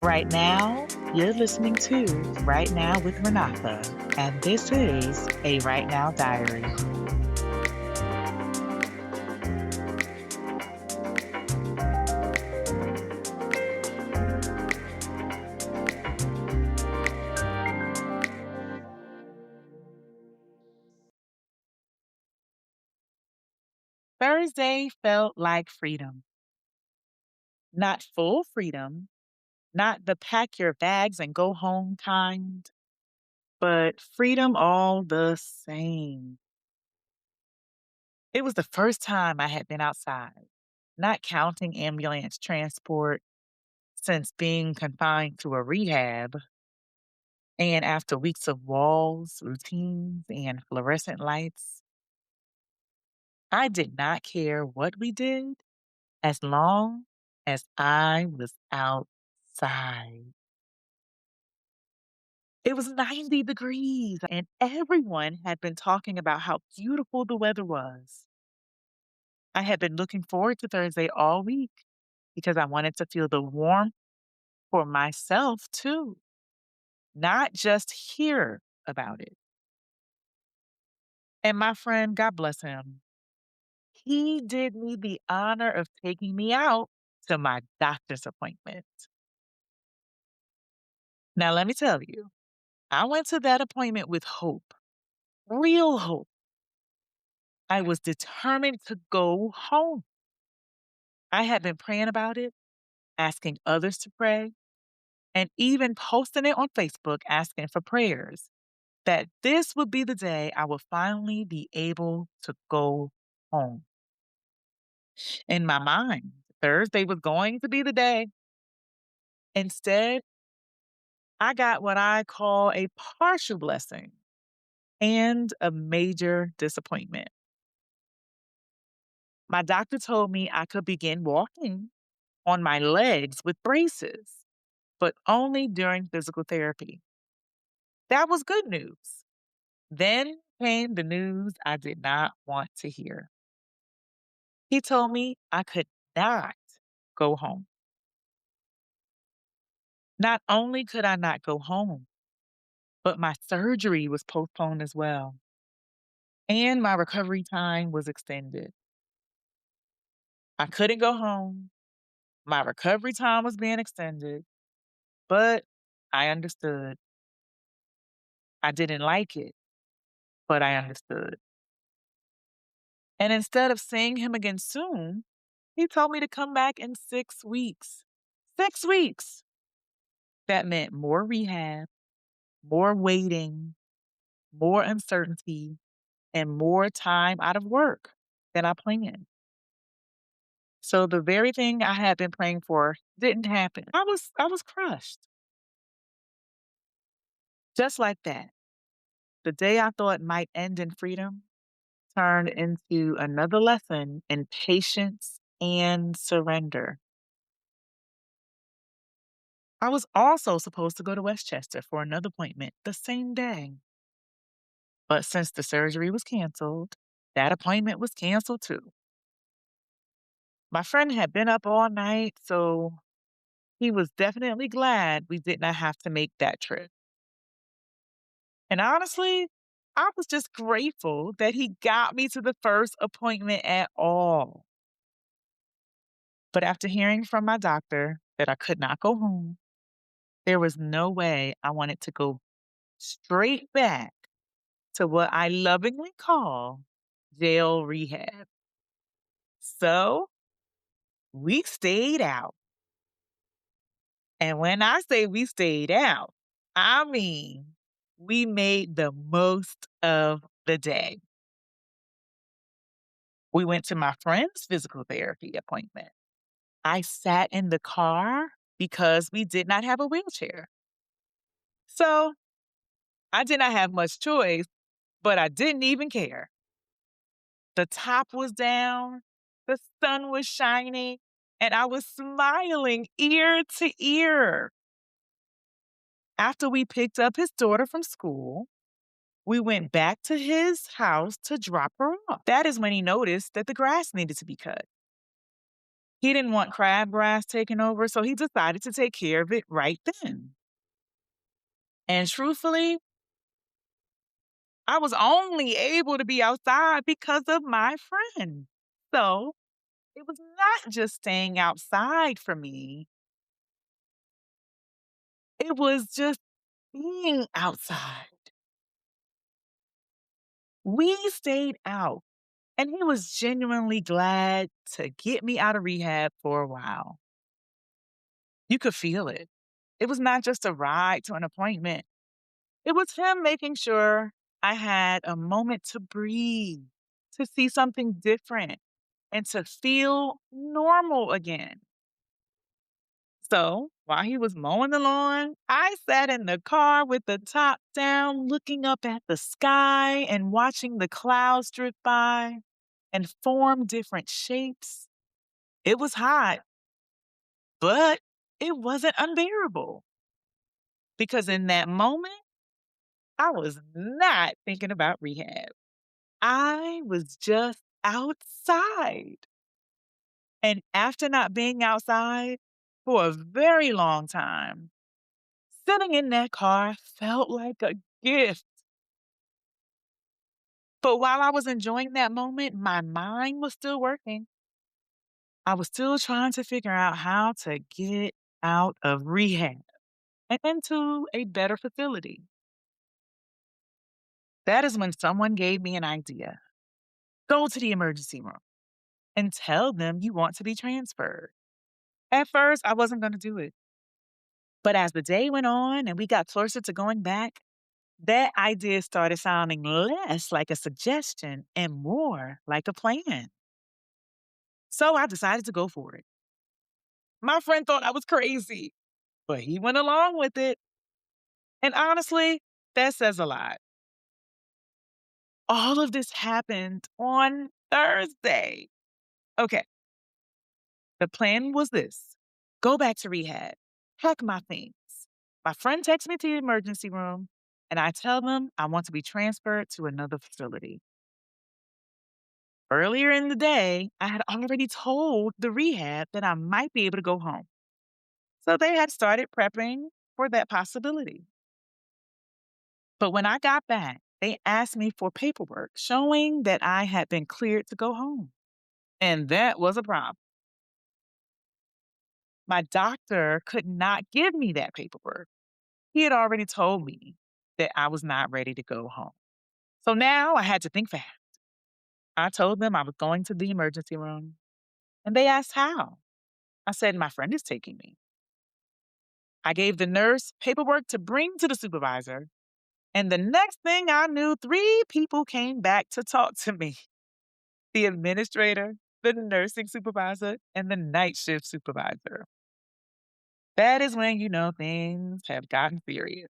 Right now, you're listening to Right Now with Rhenotha, and this is a Right Now Diary. Thursday felt like freedom. Not full freedom, not the pack your bags and go home kind, but freedom all the same. It was the first time I had been outside, not counting ambulance transport since being confined to a rehab. And after weeks of walls, routines, and fluorescent lights, I did not care what we did as long as I was outside. It was 90 degrees, and everyone had been talking about how beautiful the weather was. I had been looking forward to Thursday all week because I wanted to feel the warmth for myself too, not just hear about it. And my friend, God bless him, he did me the honor of taking me out to my doctor's appointment. Now, let me tell you, I went to that appointment with hope, real hope. I was determined to go home. I had been praying about it, asking others to pray, and even posting it on Facebook asking for prayers that this would be the day I would finally be able to go home. In my mind, Thursday was going to be the day. Instead, I got what I call a partial blessing and a major disappointment. My doctor told me I could begin walking on my legs with braces, but only during physical therapy. That was good news. Then came the news I did not want to hear. He told me I could not go home. Not only could I not go home, but my surgery was postponed as well, and my recovery time was extended. I couldn't go home. My recovery time was being extended, but I understood. I didn't like it, but I understood. And instead of seeing him again soon, he told me to come back in 6 weeks. 6 weeks! That meant more rehab, more waiting, more uncertainty, and more time out of work than I planned. So the very thing I had been praying for didn't happen. I was crushed. Just like that. The day I thought might end in freedom turned into another lesson in patience and surrender. I was also supposed to go to Westchester for another appointment the same day. But since the surgery was canceled, that appointment was canceled too. My friend had been up all night, so he was definitely glad we did not have to make that trip. And honestly, I was just grateful that he got me to the first appointment at all. But after hearing from my doctor that I could not go home, there was no way I wanted to go straight back to what I lovingly call jail rehab. So we stayed out. And when I say we stayed out, I mean we made the most of the day. We went to my friend's physical therapy appointment. I sat in the car because we did not have a wheelchair. So I did not have much choice, but I didn't even care. The top was down, the sun was shining, and I was smiling ear to ear. After we picked up his daughter from school, we went back to his house to drop her off. That is when he noticed that the grass needed to be cut. He didn't want crabgrass taking over, so he decided to take care of it right then. And truthfully, I was only able to be outside because of my friend. So it was not just staying outside for me, it was just being outside. We stayed out, and he was genuinely glad to get me out of rehab for a while. You could feel it. It was not just a ride to an appointment, it was him making sure I had a moment to breathe, to see something different, and to feel normal again. So while he was mowing the lawn, I sat in the car with the top down, looking up at the sky and watching the clouds drift by and form different shapes. It was hot, but it wasn't unbearable because in that moment, I was not thinking about rehab. I was just outside. And after not being outside for a very long time, sitting in that car felt like a gift. But while I was enjoying that moment, my mind was still working. I was still trying to figure out how to get out of rehab and into a better facility. That is when someone gave me an idea. Go to the emergency room and tell them you want to be transferred. At first, I wasn't going to do it. But as the day went on and we got closer to going back, that idea started sounding less like a suggestion and more like a plan. So I decided to go for it. My friend thought I was crazy, but he went along with it. And honestly, that says a lot. All of this happened on Thursday. Okay, the plan was this: go back to rehab, pack my things. My friend takes me to the emergency room, and I tell them I want to be transferred to another facility. Earlier in the day, I had already told the rehab that I might be able to go home. So they had started prepping for that possibility. But when I got back, they asked me for paperwork showing that I had been cleared to go home. And that was a problem. My doctor could not give me that paperwork. He had already told me that I was not ready to go home. So now I had to think fast. I told them I was going to the emergency room, and they asked how. I said, my friend is taking me. I gave the nurse paperwork to bring to the supervisor, and the next thing I knew, three people came back to talk to me: the administrator, the nursing supervisor, and the night shift supervisor. That is when you know things have gotten serious.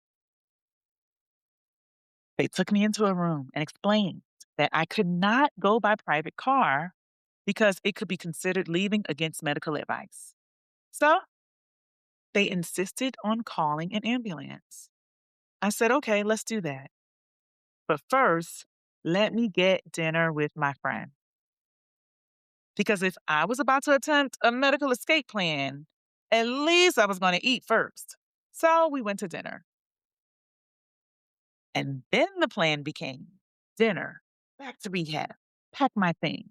They took me into a room and explained that I could not go by private car because it could be considered leaving against medical advice. So they insisted on calling an ambulance. I said, okay, let's do that. But first, let me get dinner with my friend. Because if I was about to attempt a medical escape plan, at least I was going to eat first. So we went to dinner. And then the plan became dinner, back to rehab, pack my things.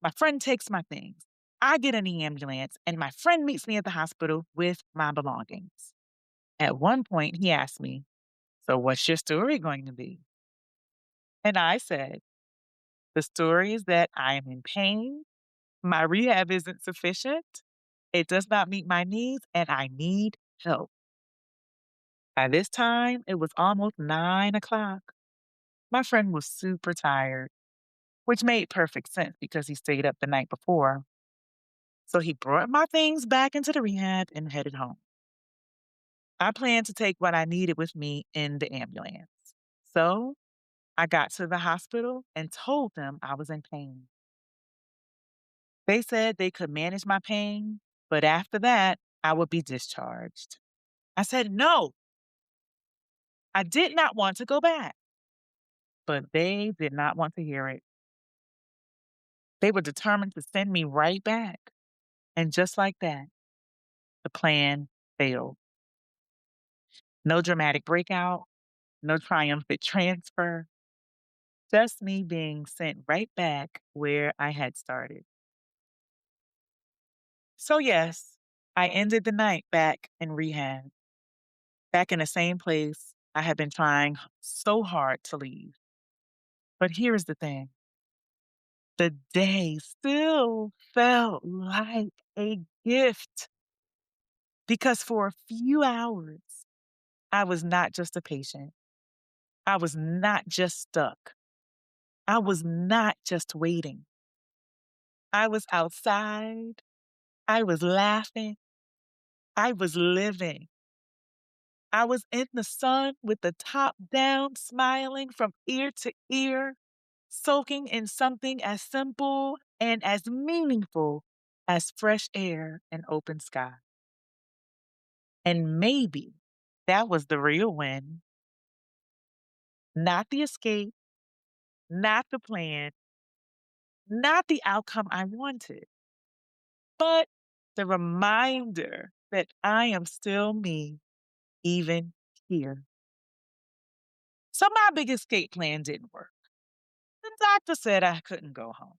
My friend takes my things. I get in the ambulance, and my friend meets me at the hospital with my belongings. At one point, he asked me, so what's your story going to be? And I said, the story is that I am in pain. My rehab isn't sufficient. It does not meet my needs, and I need help. By this time, it was almost 9 o'clock. My friend was super tired, which made perfect sense because he stayed up the night before. So he brought my things back into the rehab and headed home. I planned to take what I needed with me in the ambulance. So I got to the hospital and told them I was in pain. They said they could manage my pain, but after that, I would be discharged. I said no. I did not want to go back, but they did not want to hear it. They were determined to send me right back. And just like that, the plan failed. No dramatic breakout, no triumphant transfer, just me being sent right back where I had started. So, yes, I ended the night back in rehab, back in the same place I had been trying so hard to leave. But here's the thing, the day still felt like a gift because for a few hours, I was not just a patient. I was not just stuck. I was not just waiting. I was outside. I was laughing. I was living. I was in the sun with the top down, smiling from ear to ear, soaking in something as simple and as meaningful as fresh air and open sky. And maybe that was the real win, not the escape, not the plan, not the outcome I wanted, but the reminder that I am still me, even here. So my big escape plan didn't work. The doctor said I couldn't go home.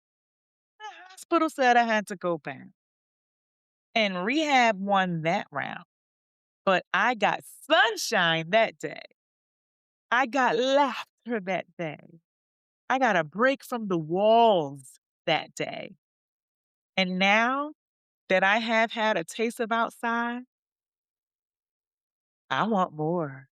The hospital said I had to go back. And rehab won that round. But I got sunshine that day. I got laughter that day. I got a break from the walls that day. And now that I have had a taste of outside, I want more.